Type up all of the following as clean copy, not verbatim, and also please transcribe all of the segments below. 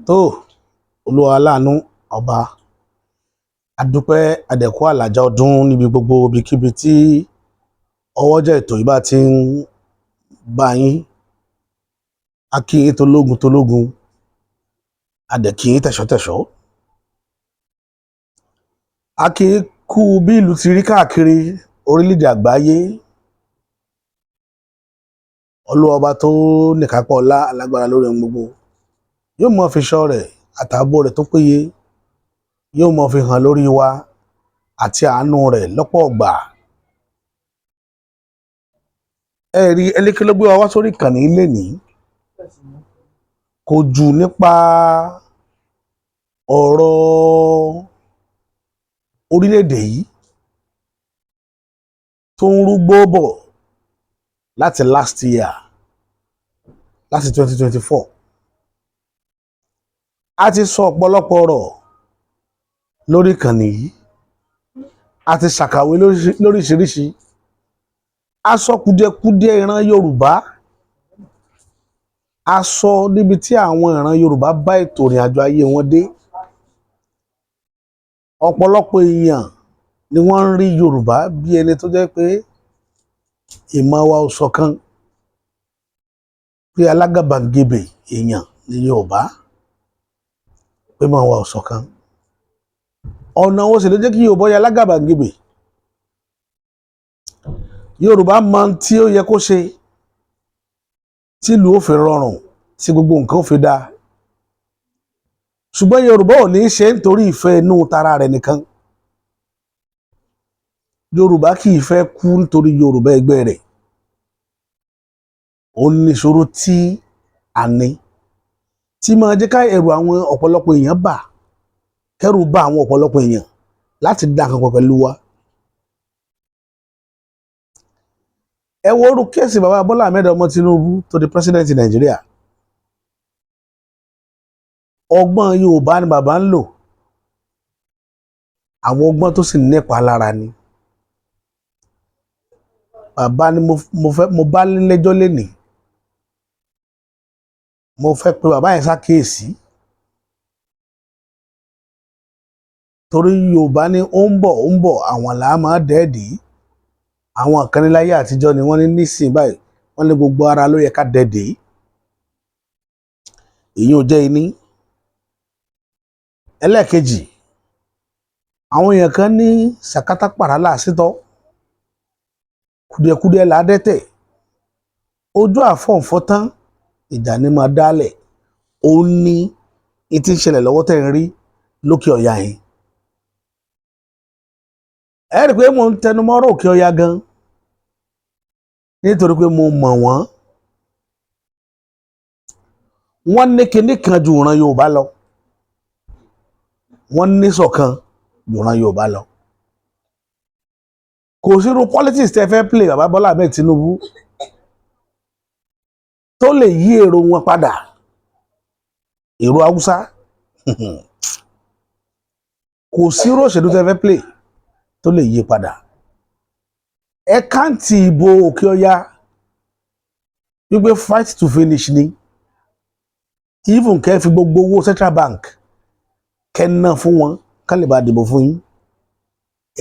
tó Olúwa aláàánú ọba adúpẹ́ adẹ̀kú àlàjá ọdún níbi gbogbo ibikíbi tí ọwọ́jà ètò yìí bá ti ń bá yín, a kí yín tológun adẹ̀kí yín tẹ̀ṣọ́tẹ̀ṣọ́, a kí yín kú bí ìlú ti rí káàkiri orílẹ̀-èdè àgbáyé. Olúwa ọba tó nìkápá ọlá alágbára lórí ohun gbogbo yóò mọ fi ṣọ́ rẹ̀ àtààbò rẹ̀ tó péye yóò mọ fi hàn lórí wa àti àánú rẹ̀ lọ́pọ̀ ọgbà. Ẹ rí ẹlẹ́kẹ́ ló gbé wa wá sórí ìkànnì lénìí, kò jù nípa ọ̀rọ̀ orílẹ̀-èdè yìí tó ń rúgbó bọ̀ láti last year, láti 2024. A ti sọ ọ̀pọ̀lọpọ̀ ọ̀rọ̀ lórí ìkànnì yìí, a ti ṣàkàwé lóríṣiríṣi, a sọ kùdìẹ̀kudiẹ ìran Yorùbá, a sọ níbi tí àwọn ìran Yorùbá bá ètò ìrìn àjò ayé wọn dé. Ọ̀pọ̀lọpọ̀ èèyàn ni wọ́n ń rí Yorùbá bí ẹni tó jẹ́ pé ìmọ̀ wa ò ṣọ̀kan, pé alágàbàgebè èèyàn ni Yorùbá, pé ìmọ̀ wa ò ṣọ̀kan. Ọ̀nà wo sì ló jẹ́ kí Yorùbá yẹ alágàbàgebè? Yorùbá mọ tí ó yẹ kó ṣe tí ìlú ó fi rọrùn, tí gbogbo nǹkan ó fi dáa, ṣùgbọ́n Yorùbá ò ní ṣe nítorí ìfẹ́ inú tara rẹ̀ nìkan. Yorùbá kì í fẹ́ kú nítorí Yorùbá ẹgbẹ́ rẹ̀. Ó ní ìṣòro tí a ní tí máa jẹ́ ká ẹ̀rù àwọn ọ̀pọ̀lọpọ̀ èèyàn bà, kẹ́rù bà àwọn ọ̀pọ̀lọpọ̀ èèyàn láti dá nǹkan pọ̀ pẹ̀lú wa. Ẹ wo orú kéèsì bàbá Bọ́lá Ahmed ọmọ Tinubu tó di president Nàìjíríà. Ọgbọ́n Yorùbá ni bàbá ń lò, àwọn ọgbọ́n tó sì nípa lára ni. Bàbá ni mo bá lẹ́jọ́ lénìí, mo fẹ́ pe bàbá yẹn ṣàkíyèsí, torí Yorùbá ní ó ń bọ̀ àwọn làá máa dẹ́ẹ̀dì. Àwọn kan ní láyé àtijọ́ ni wọ́n ní nísìnyí báyìí wọ́n ní gbogbo ara ló yẹ ká dẹ́ẹ̀dì. Èyí ò jẹ́ iní. Ẹlẹ́ẹ̀kejì, àwọn èèyàn kan ní sàkátà pàrà láàsítọ́, kùdìẹ̀kudiẹ là á dẹ́tẹ̀, ojú àfọ̀nfọ́ tán ìjà ni máa dálẹ̀. Ó ní ìtí ń ṣẹlẹ̀ lọ́wọ́ tẹ̀ ń rí lókè ọ̀yà yẹn. Ẹ rí i pé mo ń tẹnu mọ́rọ̀ òkè ọ̀yà gan nítorí pé mo mọ̀ wọ́n. Wọ́n ní kinní kan ju ìran Yorùbá lọ, wọ́n ní ṣọ̀kan ju ìran Yorùbá lọ. Kò sírú politics tẹ́ fẹ́ play bàbá Bọ́lá Ahmed Tinubu tó lè yí èrò wọn padà. Èrò Haúsá kò sírú òṣèlú tẹ́ fẹ́ play tó lè yí padà. Ẹ káǹtì ìbò òkè ọ̀yà wípé fight to finish ni. Even kẹ́ fi gbogbo owó Central Bank kẹ́ ná fún wọn kán lè bá dìbò fún yín.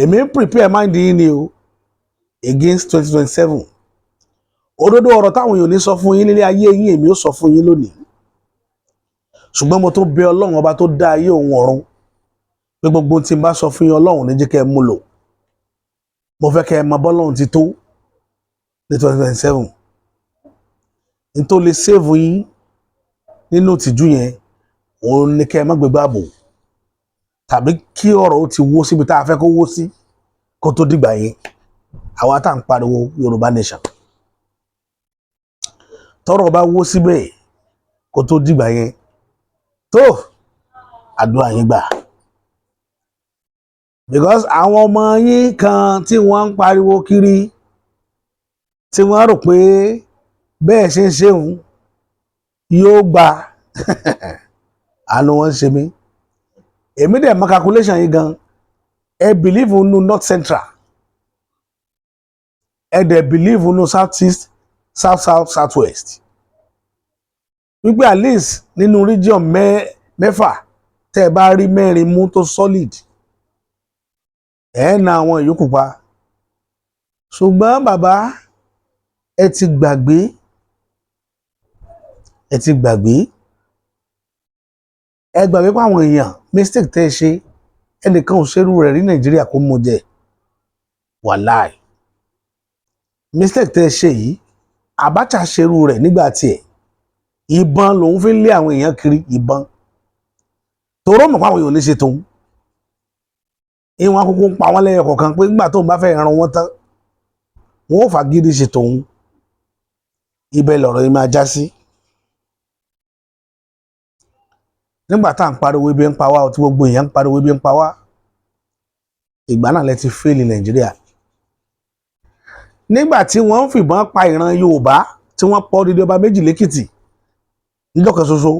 Èmi ń prepare mind yín ni o against 2027. Òdodo ọ̀rọ̀ táwọn èèyàn ní sọ fún yín nílé ayé yín èmi ó sọ fún yín lónìí. Ṣùgbọ́n mo tó bẹ Ọlọ́run ọba tó dá ayé òun ọ̀run pé gbogbo tí n bá sọ fún yín Ọlọ́run ní jẹ́ kẹ́ ẹ mú lò. Mo fẹ́ kẹ́ ẹ mọ bọ́lọ́run ti tó ní 2027. N tó lè save yín nínú ìtìjú yẹn òun ní kẹ́ ẹ má gbégbá bò, tàbí kí ọ̀rọ̀ ó ti wó síbi tá a fẹ́ kó wó sí kó tó dìgbà yẹn. Àwa tá à ń pariwo Yorùbá nation, tọ́rọ̀ bá wó síbẹ̀ kó tó dìgbà yẹn tó àdúrà yín gbà. Because àwọn ọmọ yín kan tí wọ́n ń pariwo kiri tí wọ́n rò pé bẹ́ẹ̀ ṣe ń ṣeun yóò gba àánú wọn ṣe mí. Èmi dẹ̀ mọ calculation yìí gan. Ẹ believe nínú North Central, ẹ dẹ̀ believe nínú South East, South South, South West. Wípé at least nínú region mẹ́fà tẹ́ ẹ bá rí mẹ́rin mú tó solid ẹ̀ na àwọn ìyókù pa. Ṣùgbọ́n bàbá ẹ ti gbàgbé pé àwọn èèyàn mistake tẹ́ ẹ ṣe ẹnìkan ò ṣerú rẹ̀ rí Nàìjíríà kó mú jẹ wàláì. Mistake tẹ́ ẹ ṣe yìí Abacha ṣerú rẹ̀ nígbà tiẹ̀ ìbọn lòun fi ń lé àwọn èèyàn kiri ìbọn toró mọ̀ pé àwọn èèyàn ò ní ṣe tóun ìwọ̀n akókó ń pa wọ́n lẹ́yọ kọ̀ọ̀kan pé nígbà tóun bá fẹ́ ran wọn tán wọn ò fagídí ṣe tóun. Ibẹ̀ lọ̀rọ̀ yìí máa já sí. Nígbà tá à ń pariwo ebi ń pa wá tí gbogbo èèyàn ń pariwo ebi ń pa wá ìgbà náà lẹ ti fẹ́ẹ̀lì Nàìjíríà. Nígbà tí wọ́n ń fìbọn pa ìran Yorùbá tí wọ́n pọ̀ dídí ọba méjì lẹ́kìtì níjọ́ kan ṣoṣo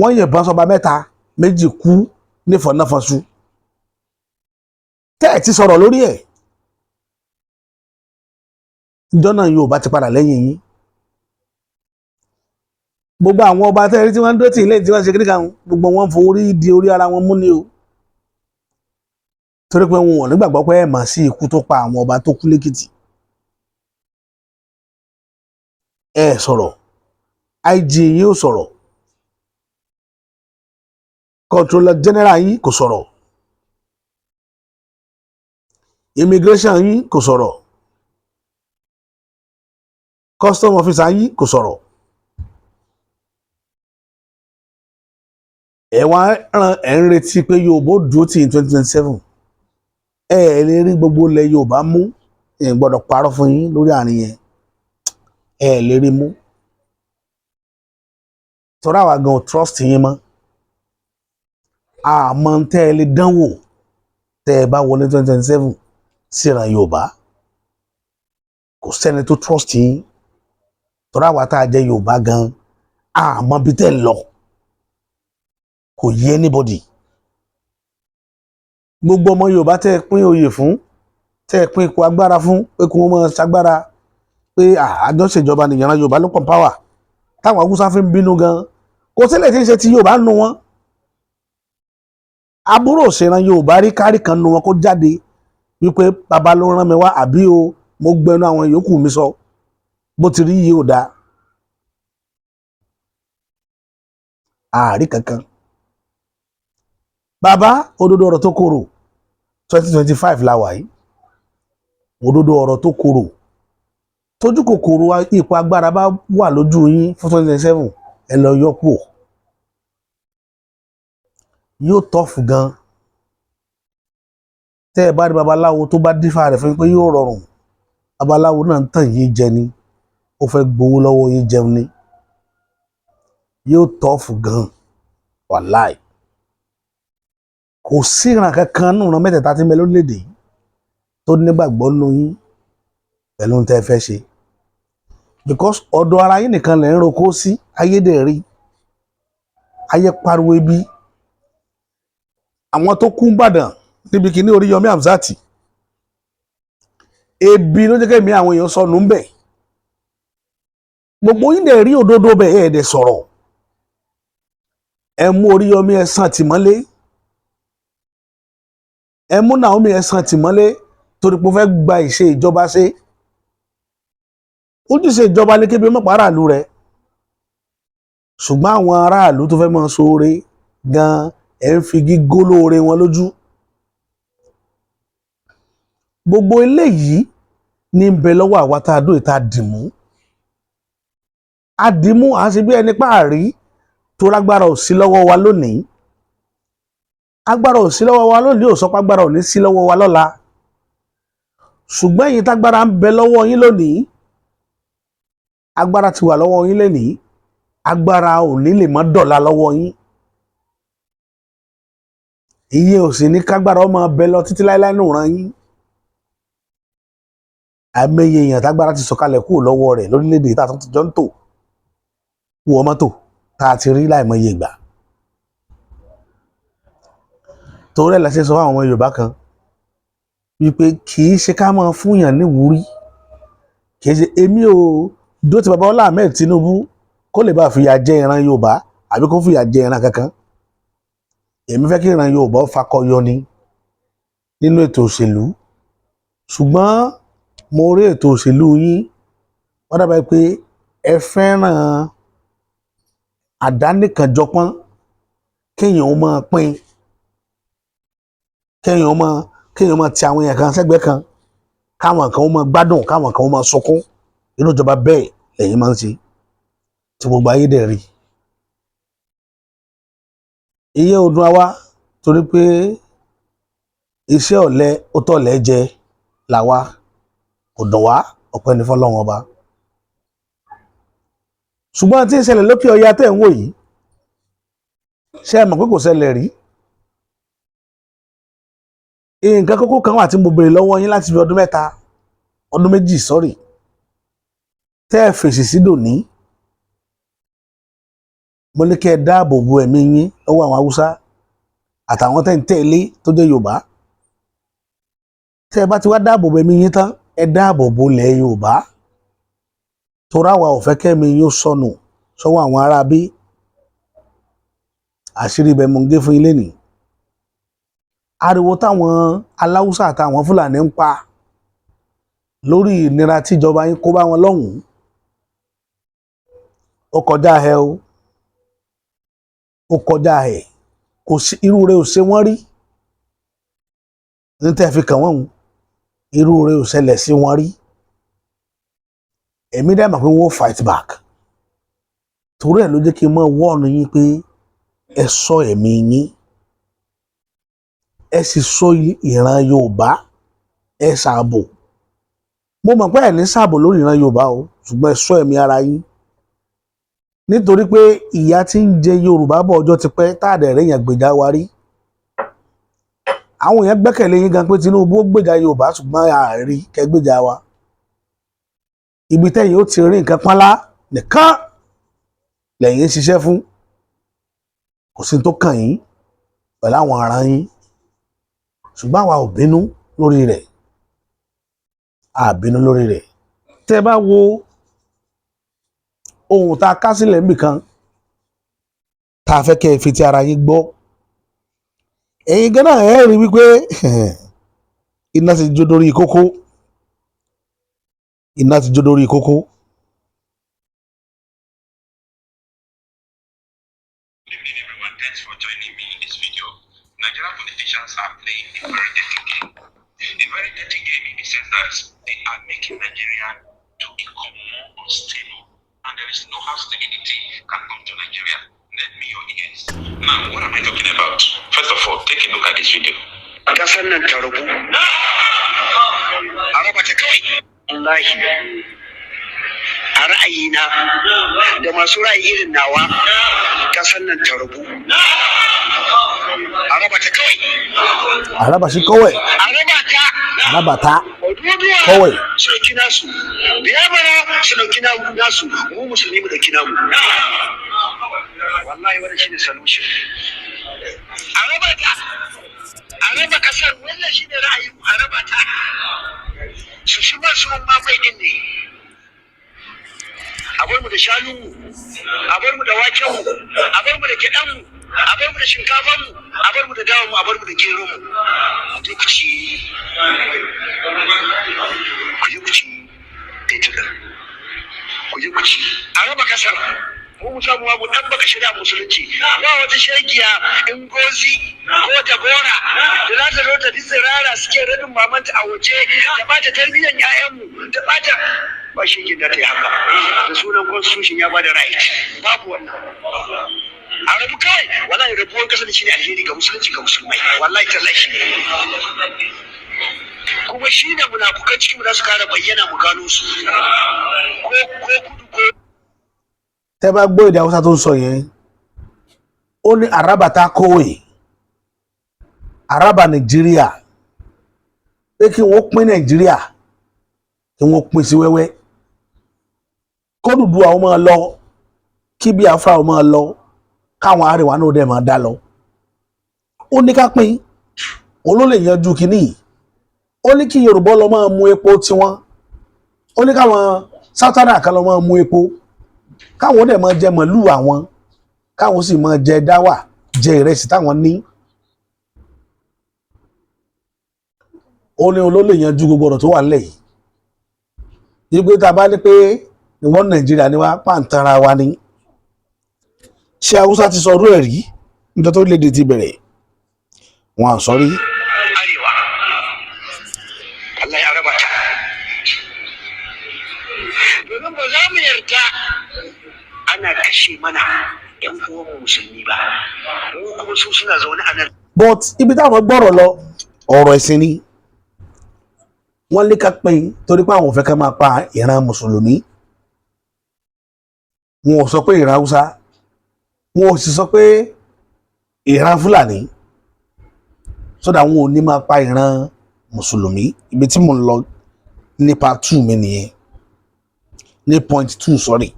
wọ́n yìnbọn sọba mẹ́ta méjì kú nífọ̀nàfọ̀ṣù tẹ́ ẹ̀ ti sọ̀rọ̀ lórí ẹ̀. Ìjọ náà Yorùbá ti padà lẹ́yìn yín. Gbogbo àwọn ọba tẹ́rí tí wọ́n ń dúró tì ilé tí wọ́n ṣe kíní kan gbogbo wọn forí di orí ara wọn mú ni o. Torí pé wọn ò nígbàgbọ́ pé ẹ̀ mà sí ikú tó pa àwọn ọba tó kú lẹ́kìtì. Ẹ sọ̀rọ̀ IG yín ò sọ̀rọ̀ Controller General yín kò sọ̀rọ̀ Immigration yín kò sọ̀rọ̀ Custom Officer yín kò sọ̀rọ̀. Ẹ wá ẹ̀ ń retí pé Yorùbá ó dúró tì ní 2027 ẹ lè rí gbogbo ilẹ̀ Yorùbá mú ẹ gbọ́dọ̀ parọ́ fún yín lórí àárín yẹn ẹ lè rí mú torí àwa gan trust yín mọ́ àmọ́ tẹ́ ẹ lè dánwò tẹ́ ẹ bá wọlé 2027 síran Yorùbá kò sẹ́ni tó trust yín torí àwa tá a jẹ́ Yorùbá gan àmọ́ bí tẹ́ ẹ lọ kò yé anybody. Gbogbo ọmọ Yorùbá tẹ́ ẹ pín oyè fún tẹ́ ẹ pín ipò agbára fún pé kí wọ́n máa ṣagbára pé àjọṣèjọba nìyàrá Yorùbá ló pọ̀ power táwọn Haúsá fi ń bínú gan kò sílẹ̀ tí ń ṣe ti Yorùbá nu wọn. Àbúrò òṣèré Yorùbá rí kárí kan nu wọn kó jáde wípé bàbá ló rán mi wá àbí o mo gbẹnu àwọn yòókù mi sọ bó ti rí yìí ò dáa. Ààrí kankan. Bàbá òdodo ọ̀rọ̀ tó korò 2025 la wà yìí òdodo ọ̀rọ̀ tó korò tójú kòkòrò ipò agbára bá wà lójú yín fún 2027 ẹ lọ yọpọ yóò tọ́fù gan. Tẹ́ ẹ bá rí babaláwo tó bá dífá rẹ̀ fún pé yóò rọrùn babaláwo náà ń tàn yín jẹ ni ó fẹ́ gbowó lọ́wọ́ yín jẹun ni yóò tọ́fù gan wàláì. Kò sí ìran kankan nínú ìran mẹ́tẹ̀ẹ̀ta tí ń bẹ lórílẹ̀‐èdè yìí tó nígbàgbọ́ nínú yín pẹ̀lú ohun tẹ́ ẹ fẹ́ ṣe because ọ̀dọ̀ ara yín nìkan lẹ̀ ń roko sí ayédèrè ayé pariwo ebi. Àwọn tó kú Ìbàdàn níbi kìíní Oríyọmí Hamzat ebi ló jẹ́ kẹ́mi àwọn èèyàn sọnù ń bẹ̀ gbogbo yín dẹ̀ rí òdodo bẹ̀ ẹ̀ dẹ̀ sọ̀rọ̀ ẹ mú Oríyọmí ẹ san tìmọ́lé ẹ mú Naomi ẹ san tìmọ́lé torí pé ó fẹ́ gba ìṣe ìjọba ṣe ojúṣe ìjọba ní kébí mọ̀pá aráàlú rẹ̀ ṣùgbọ́n àwọn aráàlú tó fẹ́ máa ṣoore gan ẹ̀ ń fi gígó lóore wọn lójú. Gbogbo eléyìí ní ń bẹ lọ́wọ́ àwa tá a dó ìta dìmú àdìmú à ń ṣe bí ẹni páàrí tó lágbára ò sí lọ́wọ́ wa lónìí agbára ò sí lọ́wọ́ wa lónìí ò sọ pé agbára ò ní sí lọ́wọ́ wa lọ́la ṣùgbọ́n èyí tágbára ń bẹ lọ́wọ́ yín lónìí agbára ti wà lọ́wọ́ yín lénìí agbára ò ní lè má dọ̀la lọ́wọ́ yín ìyẹn ò sì ní kágbára ọmọ bẹ lọ títí láéláé nù ràn yín. Àìmọye èèyàn tágbára ti sọ̀kalẹ̀ kúrò lọ́wọ́ rẹ̀ lórílẹ̀‐èdè tá a tún ti jọ ń tò wọ mọ́tò tá a ti rí láìmọye ìgbà. Torí ẹ̀ la ṣe sọ fún àwọn ọmọ Yorùbá kan wípé kì í ṣe ká máa fúnyàn níwúrí kì í ṣe èmi ò dó ti bàbá Bọ́lá Ahmed Tinubu kó lè bá fìyà jẹ ìran Yorùbá àbí kó fìyà jẹ ìran kankan èmi fẹ́ kí ìran Yorùbá fakọyọ ni nínú ètò òṣèlú ṣùgbọ́n mo rí ètò òṣèlú yín wọ́n dábàá pé ẹ fẹ́ràn àdánìkànjọpọ́n kéèyàn ó máa pín kéèyàn ó máa ti àwọn èèyàn kan sẹ́gbẹ́ kan káwọn kan ó máa gbádùn káwọn kan ó máa sunkún inú ìjọba bẹ́ẹ̀ lẹ́yìn máa ń ṣe tí gbogbo ayé dẹ̀ rí iye ọdún àwa torí pé iṣẹ́ ọ̀lẹ ó tọ̀lẹ́ jẹ làwa kò dùn wá ọpẹ́ ní fọ́lọ́run ọba ṣùgbọ́n tí ń ṣẹlẹ̀ lókè ọya tẹ̀ ń wò yìí ṣé ẹ mọ̀ pé kò ṣẹlẹ̀ rí nǹkan kókó kan wà tí mo béèrè lọ́wọ́ yín láti fi ọdún méjì sọ́rí tẹ́ ẹ fèsì sí dòní mo ní kí ẹ dáàbò bo ẹ̀mí yín lọ́wọ́ àwọn Haúsá àtàwọn tẹ́ ń tẹ̀lé tó jẹ́ Yorùbá tẹ́ ẹ bá ti wá dáàbò bo ẹ̀mí yín tán ẹ dáàbò bo ilẹ̀ Yorùbá torí àwa ò fẹ́ kẹ́mi yín ó sọnù sọ́wọ́ àwọn aráabí àṣírí ibẹ̀ mo ń gé fún ilé nìí ariwo táwọn aláwùsá àtàwọn Fúlàní ń pa lórí ìnira tíjọba yín kó bá wọn lọ́hùn-ún ó kọjá ẹ o ó kọjá ẹ kò sí irú rẹ̀ ò ṣe wọ́n rí ní tẹ́ fi kàn wọ́n irú rẹ̀ ò ṣẹlẹ̀ sí wọn rí èmi dẹ́ mọ̀ pé wọ́n fight back torí ẹ̀ ló jẹ́ kí n mọ̀ wọ́ọ̀nù yín pé ẹ ṣọ́ ẹ̀mí yín ẹ sì ṣọ́ ìran Yorùbá ẹ ṣàbò mo mọ̀ pé ẹ ní ṣàbò lórí ìran Yorùbá o ṣùgbọ́n ẹ ṣọ́ ẹ̀mí ara yín nítorí pé ìyà tí ń jẹ Yorùbá bọ̀ ọjọ́ ti pẹ́ táàdẹ̀ rẹ̀ yẹn gbèjà wa rí àwọn èèyàn gbẹ́kẹ̀lé yín gan pé Tinubu ó gbèjà Yorùbá ṣùgbọ́n àárí kẹ́ gbèjà wa ibi tẹ́yìn ó ti rí nǹkan pọ́nlá nìkan lẹ́yìn ń ṣiṣẹ́ fún kò sí tó kàn yín pẹ̀lú àwọn ará yín ṣùgbọ́n àwa ò bínú lórí rẹ̀ a bínú lórí rẹ̀ tẹ́ bá wo ohun tá a ká sílẹ̀ níbìkan tá a fẹ́ kẹ́ ẹ fi ti ara yín gbọ́ ẹ̀yin gan náà ẹ rí wípé iná ti jó dórí kókó iná ti jó dórí kókó. Thanks for joining me in this video. Nigerian politicians are playing a very dirty game. A very dirty game in the sense that they are making Nigeria to become more unstable. And there is no how stability can come to Nigeria. Let me your ears. Now, what am I talking about? First of all, take a look at this video. Kasan nan ta rubu. Araba ta kai. Wallahi. A ra'ayina da masu ra'ayi irin nawa kasan nan ta rubu. Araba ta kawai. Araba shi kawai. Araba ta. Kawai. Su dauki nasu. Biyabara su dauki nasu. Mu musulmi mu dauki namu. Wallahi wannan shine solution. Araba ta. Araba kasar wannan shine ra'ayin araba ta. Su shi ba su ma mai din ne. A bar mu da shanunmu, a bar mu da wakenmu, a bar mu da gyaɗanmu, a bar mu da shinkafanmu, a bar mu da dawanmu, a bar mu da geronmu. Ku je ku ci fetur, ku je ku ci. A raba kasar, mu samu mu ɗan baka shirya musulunci. Ba wata shegiya in gozi ko ta gora da za ta zo ta tsirara suke rabin mamanta a waje ta ɓata tarbiyyar 'ya'yanmu, ta ɓata ba shi ke da ta yi haka da sunan constitution ya bada right babu wannan a rabu kawai wallahi rabuwar kasar shi ne alheri ga musulunci ga musulmai wallahi tallahi shi kuma shi ne munafukan cikin mu za su kara bayyana mu gano su ko kudu ko. tẹ́ bá gbọ́ èdè Haúsá tó ń sọ yẹn ó ní Araba ta kówè Araba Nàìjíríà pé kí wọ́n pín Nàìjíríà kí wọ́n pín sí wẹ́wẹ́ kódùdú àwọn máa lọ kí Biafra àwọn máa lọ káwọn Àríwá náà dẹ̀ máa dá lọ ó ní ká pín òun ló lè yanjú kínní ó ní kí Yorùbá lọ máa mú epo tiwọn ó ní káwọn Southern kan lọ máa mú epo káwọn dẹ̀ máa jẹ màlúù àwọn káwọn sì máa jẹ dáwà jẹ ìrẹsì táwọn ní ó ní olólè yanjú gbogbo ọ̀rọ̀ tó wà nílẹ̀ yìí yìí pé tá a bá ní pé ìwọ́n Nàìjíríà ni wá pàǹtara wa ni ṣé Haúsá ti sọ ọdún ẹ̀ rí nítorí tó léde ti bẹ̀rẹ̀ wọn à sọ rí. arewa Allah ya raba ta domin ba za mu yarda ana kashe mana yan uwan musulmi ba mu kuma su suna zaune a nan. But ibi táwọn gbọ́rọ̀ lọ ọ̀rọ̀ ẹ̀sìn ni wọ́n lé ká pín torí pé àwọn ò fẹ́ ká máa pa ìran mùsùlùmí wọn ò sọ pé ìran Haúsá wọn ò sì sọ pé ìran Fúlàní sódà wọn ò ní máa pa ìran mùsùlùmí ibi tí mo ń lọ ní part 2 mi nìyẹn ní point 2 sorry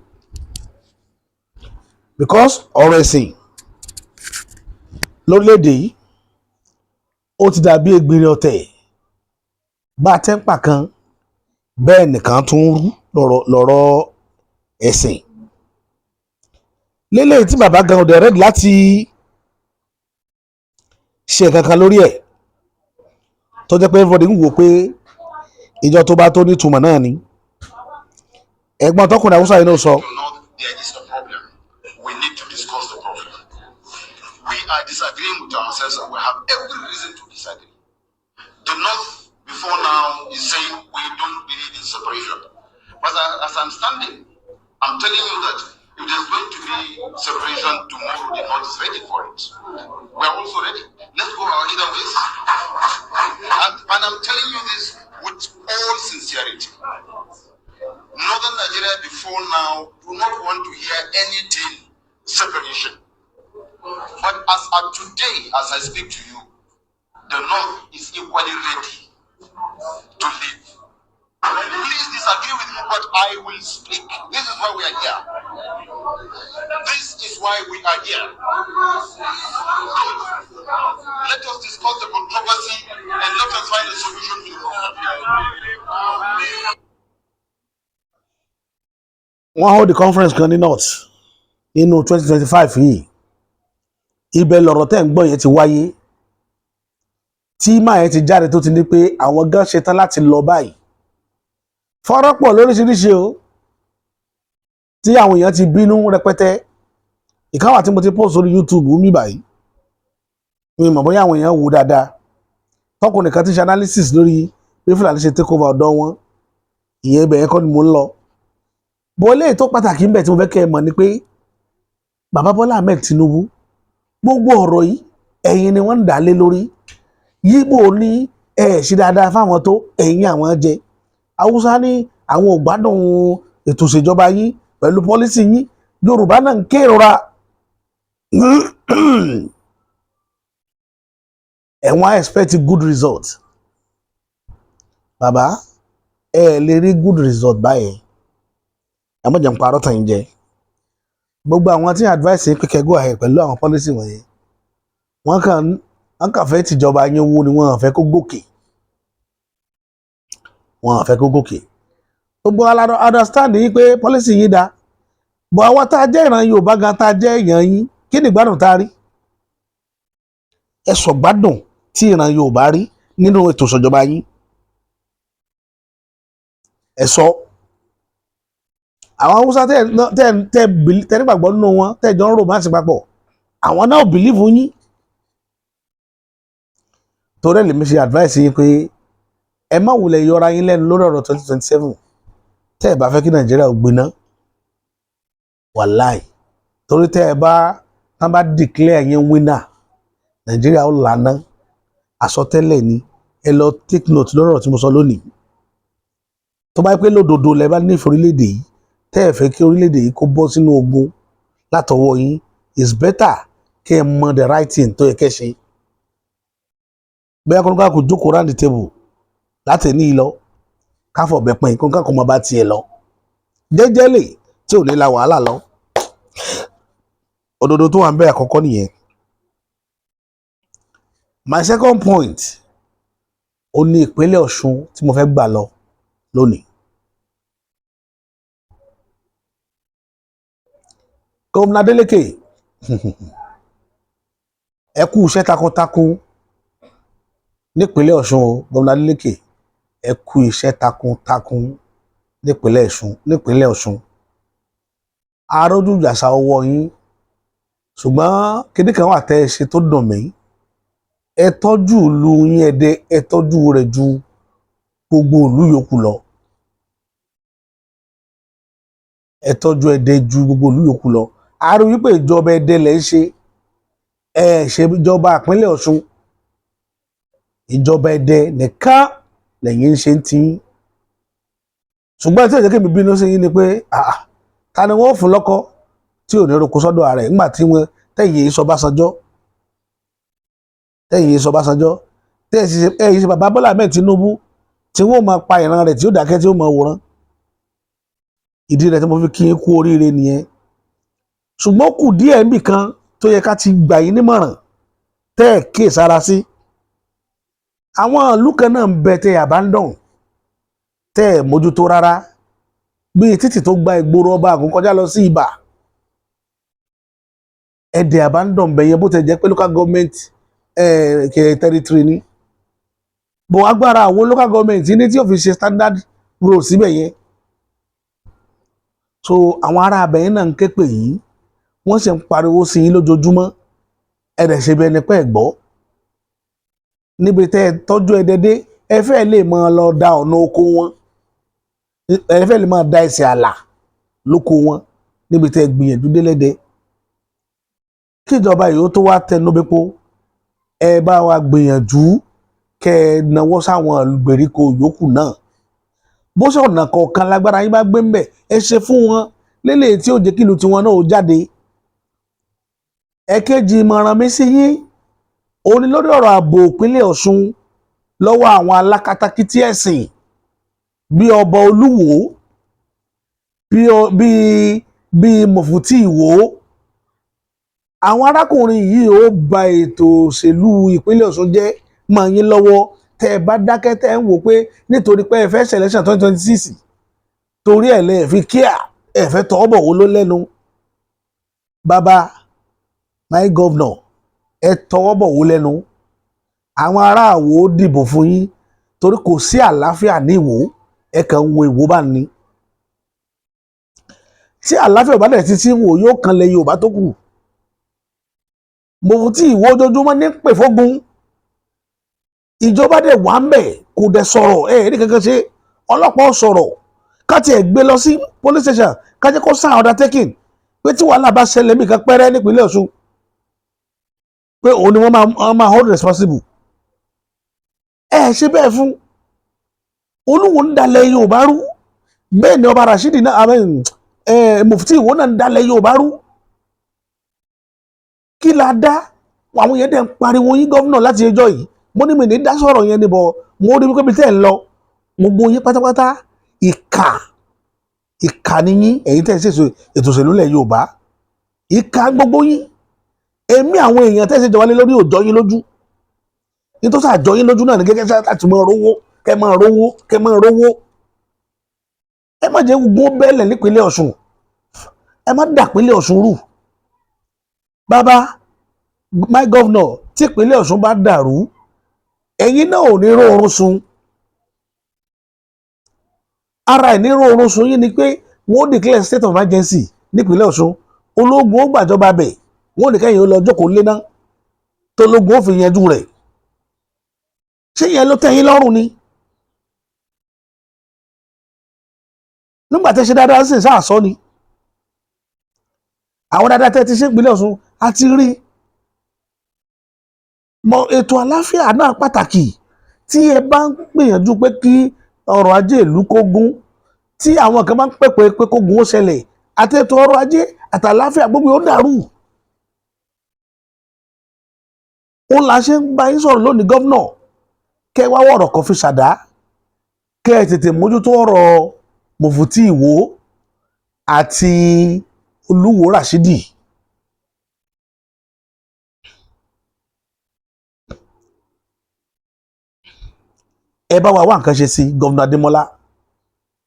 because ọ̀rọ̀ ẹ̀sìn lórílẹ̀‐èdè yìí ó ti dàbí egbìnrin ọ̀tẹ̀ bá a tẹ́ ń pa kan bẹ́ẹ̀ nìkan tún rú lọ́rọ̀ ẹ̀sìn lélẹ́yìí tí bàbá gan ọ̀dẹ̀ rẹ́dì láti ṣe kankan lórí ẹ̀ tó jẹ́ pé everybody ń wò pé ìjọ tó bá tó nítumọ̀ náà ni ẹ̀gbọ́n tọkùnrin Haúsá yìí náà sọ. There is a problem. We need to discuss the problem. We are disagreeing with ourselves and we have every reason to disagree. The North, before now, is saying we don't believe in separation. But as I'm standing, I'm telling you that if there's going to be separation tomorrow, the North is ready for it. We are also ready. Let's go our either ways. And I'm telling you this with all sincerity. Northern Nigeria before now do not want to hear anything separation. But as of today, as I speak to you, the North is equally ready to live. Please disagree with me, but I will speak. This is why we are here. This is why we are here. Good. Let us discuss the controversy and let us find a solution to the problem. wọ́n hold the conference kan ní north nínú 2025 yìí ibẹ̀ lọ̀rọ̀ tẹ́ ń gbọ́ yẹn ti wáyé tí máa yẹn ti jáde tó ti ní pé àwọn gan ṣetán láti lọ báyìí fọ́rọ̀ pọ̀ lóríṣiríṣi o tí àwọn èèyàn ti bínú rẹpẹtẹ ìkáwà tí mo ti post sórí YouTube mi báyìí mi mọ̀ bóyá àwọn èèyàn wò dáadáa tọkùnrin kan ti ṣe analysis lórí bí Fúlàní ṣe take over ọ̀dọ̀ wọn ìyẹn ibẹ̀ yẹn kọ́ ni mo ń lọ bó lè tó pàtàkì ń bẹ̀ tí mo fẹ́ kẹ́ ẹ mọ̀ ni pé bàbá Bọ́lá Ahmed Tinubu gbogbo ọ̀rọ̀ yìí ẹ̀yin ni wọ́n ń dà lé lórí yíbò ní ẹ̀ ṣe dáadáa fáwọn tó ẹ̀yin àwọn jẹ Haúsá ní àwọn ò gbádùn ètò ìṣèjọba yín pẹ̀lú pọ́lísì yín Yorùbá náà ń kérora ẹ̀wọ̀n expect good result bàbá lè rí good result báyẹn ẹ mọ̀ jẹ́ ń parọ́ tàn yín jẹ gbogbo àwọn tí advice yín pé kẹ́ go ahead pẹ̀lú àwọn policy wọ̀nyẹn wọ́n kàn fẹ́ tìjọba yín owó ni wọ́n fẹ́ kó gòkè gbogbo understand yín pé policy yín da bọ̀ àwọn tá a jẹ́ ìran Yorùbá gan tá a jẹ́ èèyàn yín kí ni ìgbádùn tá a rí ẹ sọ gbádùn tí ìran Yorùbá rí nínú ètò ìṣèjọba yín ẹ sọ àwọn Haúsá tẹ nígbàgbọ́ nínú wọn tẹ jọ ń romance papọ̀ àwọn náà bìlíìfù yín torí ẹ̀ lèmi ṣe advice yín pé ẹ má wulẹ̀ yọra yín lẹ́nu lórí ọ̀rọ̀ 2027 tẹ́ ẹ bá fẹ́ kí Nàìjíríà ò gbiná wàláì torí tẹ́ ẹ bá declare yín winner Nàìjíríà ó lànà àsọtẹ́lẹ̀ ni ẹ lọ take note lórí ọ̀rọ̀ tí mo sọ lónìí tó bá yẹ pé lódodo lẹ bá nífẹ̀ẹ́ orílẹ̀-èdè yìí tẹ́ ẹ fẹ́ kí orílẹ̀-èdè yìí kó bọ́ sínú ogun látọwọ́ yín is better kẹ́ ẹ mọ the right thing tó yẹ kẹ́ ṣe bẹ́ẹ̀ kọ́ńtà kò jókòó round the table láti ní ìlọ káfọ̀ bẹ̀ pín kọ́ńtà kò mọ bá tiẹ̀ lọ jẹ́jẹ́lè tí ò ní la wàhálà lọ òdodo tó wà ń bẹ àkọ́kọ́ nìyẹn. My second point ó ní ìpínlẹ̀ Ọ̀ṣun tí mo fẹ́ gbà lọ lónìí. Gómìnà Adeleke ẹ kú iṣẹ́ takuntakun nípínlẹ̀ Ọ̀ṣun o gómìnà Adeleke ẹ kú iṣẹ́ takuntakun nípínlẹ̀ Ọ̀ṣun arójú ìjàsà ọwọ́ yín ṣùgbọ́n kíní kan wà tẹ́ ẹ ṣe tó dùn mí ẹ tọ́jú ìlú yín Ẹdẹ ẹ tọ́jú rẹ̀ ju gbogbo ìlú yòókù lọ ẹ tọ́jú Ẹdẹ ju gbogbo ìlú yòókù lọ a rí wípé ìjọba Ẹdẹ lẹ ń ṣe ẹ ṣe ìjọba ìpínlẹ̀ Ọ̀ṣun ìjọba Ẹdẹ nìkan lẹ́yìn ń ṣe ń tí ṣùgbọ́n tí ó jẹ́ kí mi bínú sí yín ni pé ta ni wọ́n fún lọ́kọ tí ò ní roko sọ́dọ̀ ààrẹ nígbà tí wọ́n tẹ̀yìn sọ Básanjọ́ tẹ̀yìn ṣe bàbá Bọ́lá Ahmed Tinubu tí wọ́n máa pa ìran rẹ̀ tí ó dákẹ́ tí ó máa wòran ìdí rẹ̀ tí mo fi kí n kú oríire nìyẹn ṣùgbọ́n kù díẹ̀ níbì kan tó yẹ ká ti gbà yín nímọ̀ràn tẹ́ ẹ̀ kíyè sára sí àwọn ìlú kan náà ń bẹ tẹ́ ẹ̀ abandon tẹ́ ẹ̀ mójútó rárá bíi títì tó gba ìgboro ọba àgùn kọjá lọ sí Ìbà Ẹdẹ abandon bẹ yẹn bó tẹ jẹ́ pé local government territory ni bó agbára àwọn local government ní tí ó fi ṣe standard road síbẹ̀ yẹn so àwọn ará abẹ́yẹn náà ń ké pè yín wọ́n sì ń pariwo sí yín lójoojúmọ́ ẹ̀rẹ̀ ṣe bẹ́ẹ̀ ni pẹ́ gbọ́ níbi tẹ́ ẹ tọ́jú Ẹdẹ dé ẹ fẹ́ lè máa lọ da ọ̀nà oko wọn ẹ fẹ́ lè máa da ẹsẹ̀ àlà lóko wọn níbi tẹ́ ẹ gbìyànjú délẹ́dẹ́ kíjọba yìí ó tó wá tẹnu bẹ́pọ̀ ẹ bá wa gbìyànjú kẹ́ ẹ náwó sáwọn ìgbèríko yòókù náà bó ṣe ọ̀nà kọ̀ọ̀kan lágbára yín bá gbé ń bẹ̀ ẹ ṣe fún wọn lélẹ̀ tí ó jẹ́ kílù tiwọn náà ó jáde ẹ̀kejì ìmọ̀ràn mi sí yín òun ni lórí ọ̀rọ̀ ààbò ìpínlẹ̀ Ọ̀ṣun lọ́wọ́ àwọn alákatakítí ẹ̀sìn bí ọba Olúwo bí Mọ̀fútì Ìwó àwọn arákùnrin yìí ó ba ètò òṣèlú ìpínlẹ̀ Ọ̀ṣun jẹ́ mọ́ yín lọ́wọ́ tẹ́ ẹ bá dákẹ́ tẹ́ ẹ ń wò pé nítorí pé ẹ fẹ́ selection 2026 torí ẹ̀ lẹ́ẹ̀ fi kíá ẹ fẹ́ tọ́ bọ̀ wó ló lẹ́nu bàbá my governor ẹ tọwọ́ bọ̀ wó lẹ́nu àwọn ará Ìwó dìbò fún yín torí kò sí àlàáfíà ní Ìwó ẹ kàn ń wo Ìwó bá ní tí àlàáfíà ò bá dẹ̀ títí wò yóò kan lẹ Yorùbá tó kù Mọ̀fútì Ìwó ojoojúmọ́ ní pè fógun ìjọba dẹ̀ wà ń bẹ̀ kò dẹ̀ sọ̀rọ̀ ní kankan ṣe ọlọ́pàá sọ̀rọ̀ ká tiẹ̀ gbé lọ sí police station ká jẹ́ kó sign undertaking pé tí wàhálà bá ṣẹlẹ̀ mí kan pẹ́rẹ́ nípínlẹ̀ Ọ̀ṣun pé òun ni wọ́n máa hold responsible ṣe bẹ́ẹ̀ fún Olúwo ń dalẹ̀ Yorùbá rú bẹ́ẹ̀ ni ọba Rashidi náà Mọ̀fútì Ìwó náà ń dalẹ̀ Yorùbá rú kí la dá àwọn yẹn dẹ̀ ń pariwo yín gómìnà láti ẹjọ́ yìí mo ní mi ní dá sọ̀rọ̀ yẹn ni bọ̀ mo rí wípé bí tẹ́ ẹ̀ ń lọ gbogbo yín pátápátá ìkà ni yín ẹ̀yin tẹ́ ẹ̀ ṣe ètò òṣèlú lẹ̀ Yorùbá ìkà gbogbo yín èmi àwọn èèyàn tẹ́ ẹ̀ ṣe jọba lé lórí òjọ́ yín lójú nítorí àjọ yín lójú náà ní gẹ́gẹ́ láti máa rówó kẹ́ máa rówó ẹ má jẹ́ gbogbo bẹ́ẹ̀lẹ̀ nípínlẹ̀ Ọ̀ṣun ẹ má dàpínlẹ̀ Ọ̀ṣun rú bàbá my governor tí ìpínlẹ̀ Ọ̀ṣun bá dàrú ẹ̀yin náà ò ní róorun sùn ara ẹ̀ ní róorun sùn yín ni pé wọ́n declare state of emergency nípínlẹ̀ Ọ̀ṣun ológun ó gbàjọba bẹ̀ wọ́n ní kẹ́yìn ó lọ jókòó lé náà tó ológun ó fi yanjú rẹ̀ ṣé yẹn ló tẹ́ yín lọ́rùn ni nígbà tẹ́ ṣe dáadáa sì sáà sọ ni àwọn dáadáa tẹ́ ti ṣe ìpínlẹ̀ Ọ̀ṣun a ti rí mọ ètò àlàáfíà náà pàtàkì tí ẹ bá ń gbìyànjú pé kí ọrọ̀ ajé ìlú kó gún tí àwọn kan bá ń pèpè pé kó gún ó ṣẹlẹ̀ àti ètò ọrọ̀ ajé àtàlàáfíà gbogbo ó dàrú òun là ṣe ń bá yín sọ̀rọ̀ lónìí gómìnà kẹ́ wá wọ̀rọ̀ kan fi ṣàdá kẹ́ ẹ tètè mójútó ọ̀rọ̀ Mọ̀fútì Ìwó àti Olúwo Rashidi ẹ bá wa wá nǹkan ṣe sí gómìnà Adémọ́lá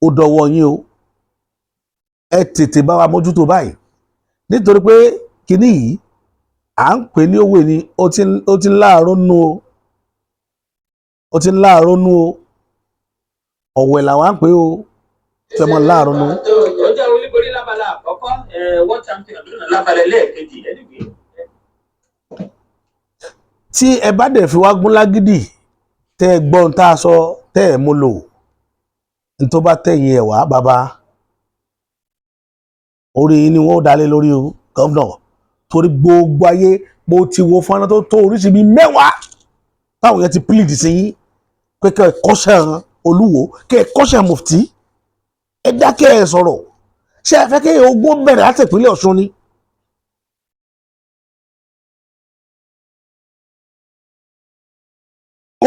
ó dọwọ́ yín o ẹ tètè bá wa mójútó báyìí nítorí pé kinní yìí à ń pè ní òwe ni ó ti ń láàárọ̀ nù o ó ti ń láàárọ̀ nú o ọ̀wẹ̀ làwọn á pè o fẹ́ mọ́ láàárọ̀ nú. ọjọ́ olúborí lábala àkọ́kọ́ world champion lónà lábala ẹlẹ́ẹ̀kejì ẹ̀dùgbé. tí ẹ bá dẹ̀ fi wá gún lágídì tẹ́ ẹ gbọ́n tá a sọ tẹ́ ẹ mú lò ní tó bá tẹ̀yìn ẹ̀ wá bàbá orí yín ni wọ́n dalé lórí o gọ́vnà torí gbogbo ayé mo ti wo fọ́nà tó tó oríṣi bíi 10 táwọn yẹn ti plead sí yín pé kẹ́ ẹ kọ́ṣẹ́ olúwo kẹ́ ẹ kọ́ṣẹ́ mufti ẹ dákẹ́ ẹ sọ̀rọ̀ ṣé ẹ fẹ́ kí ogun bẹ̀rẹ̀ láti ìpínlẹ̀ Ọ̀ṣun ni.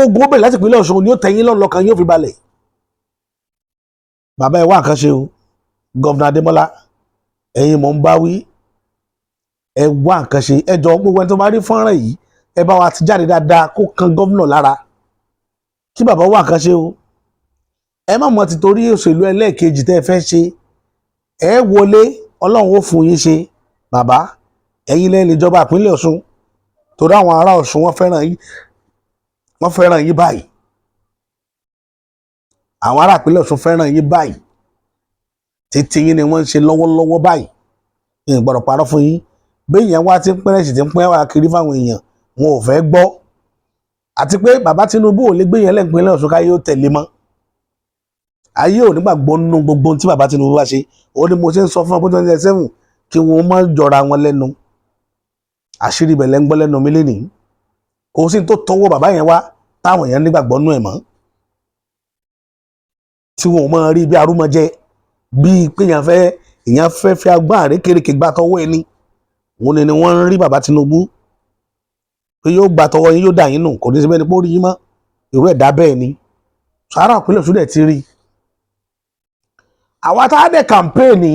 ogun bẹ̀rẹ̀ láti ìpínlẹ̀ Ọ̀ṣun ni ó tẹ̀yìn lọ́nlọ́kan yóò fi balẹ̀. bàbá ẹ wá nǹkan ṣe o gọ́vnà Adémọ́lá ẹ̀yin mọ̀ ń bá wí ẹ wá nǹkan ṣe ẹ jọ gbogbo ẹni tó bá rí fọ́nrán yìí ẹ bá wa ti jáde dáadáa kó kan gọ́vnà lára kí bàbá wá nǹkan ṣe o ẹ má mọ̀ ti torí òṣèlú ẹlẹ́ẹ̀kejì tẹ́ ẹ fẹ́ ṣe ẹ wọlé ọlọ́run ó fún yín ṣe bàbá ẹ̀yin lẹ́yìn ìjọba ìpínlẹ̀ Ọ̀ṣun torí àwọn ará Ọ̀ṣun wọ́n fẹ́ràn yín báyìí àwọn ará ìpínlẹ̀ Ọ̀ṣun fẹ́ràn yín báyìí títí yín ni wọ́n ń ṣe lọ́wọ́lọ́wọ́ báyìí ní ìgbọ́dọ̀ parọ́ fún yín béèyàn wá tí ń pẹ́rẹ́ sì ti ń pẹ́ wá kiri fáwọn èèyàn wọn ò fẹ́ gbọ́ àti pé bàbá Tinubu ò lè gbé yẹn lẹ́gbẹ̀ẹ́ Ọ̀ṣun káyé ó tẹ̀lé mọ́ ayé ò nígbàgbọ́ nínú gbogbo tí bàbá Tinubu bá ṣe ó ní mo ṣe ń sọ fún ọdún 2027 kí wọn má jọra wọn lẹ́nu àṣírí ibẹ̀ lẹ́ńgbọ́ lẹ́nu mi lénìí kò sí tó tọwọ́ bàbá yẹn wá táwọn èèyàn nígbàgbọ́ nínú ẹ̀ mọ́ tí wọn ò mọ rí bí arúmọjẹ bíi pé èèyàn fẹ́ fi agbá àrékèrèké gbà tọwọ́ ẹni òun ni wọ́n ń rí bàbá Tinubu pé yóò gbà tọwọ́ yín yóò dà yín nù kò ní sí bẹ́ẹ̀ ni pé ó rí yín mọ́ irú ẹ̀dá bẹ́ẹ̀ ni sàárà ìpínlẹ̀ Ọ̀ṣun dẹ̀ ti rí àwa tá a dẹ̀ kàmpéènì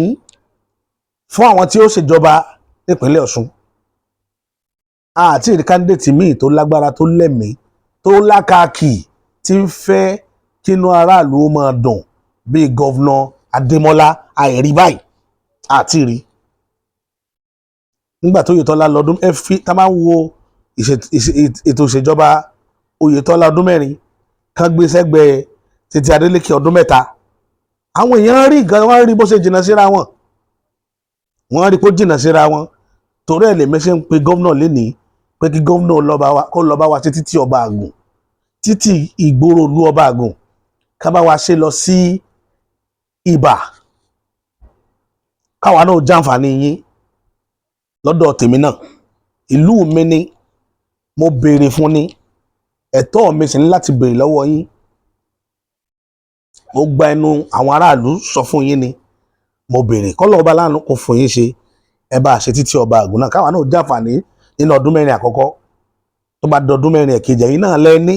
fún àwọn tí ó ṣèjọba nípínlẹ̀ Ọ̀ṣun àti ìrí kándídéètì míì tó lágbára tó lẹ́mìí tó lákàkì tí ń fẹ́ kínú aráàlú ó máa dùn bíi gọ́vnà Adémọ́lá àìrí báyìí àti rí nígbà tó Oyètọ́lá lọ́dún tá máa ń wo ètò ìṣèjọba Oyètọ́lá ọdún 4 kan gbé sẹ́gbẹ̀ẹ́ títí Adélékè ọdún 3 àwọn èèyàn rí nǹkan wọ́n rí bó ṣe jìnnà síra wọn wọ́n rí kó jìnnà síra wọn torí ẹ̀ lèmi ṣe ń pe gómìnà lénìí pé kí gómìnà kó lọ bá wa ṣe títí ọba àgùn títí ìgboro ìlú ọba àgùn ká bá wa ṣe lọ sí Ìbà káwa náà jàǹfààní yín lọ́dọ̀ tèmi náà ìlú mi ni mo béèrè fún ni ẹ̀tọ́ mi sì ní láti béèrè lọ́wọ́ yín mo gba ẹnu àwọn aráàlú sọ fún yín ni mo béèrè kọ́lọ́ ọba láàánú kò fún yín ṣe ẹ bá ṣe títí ọba àgùn náà káwa náà jàǹfààní nínú ọdún 4 àkọ́kọ́ tó bá dọdún 4 ẹ̀kejì ẹ̀yìn náà lẹ́ni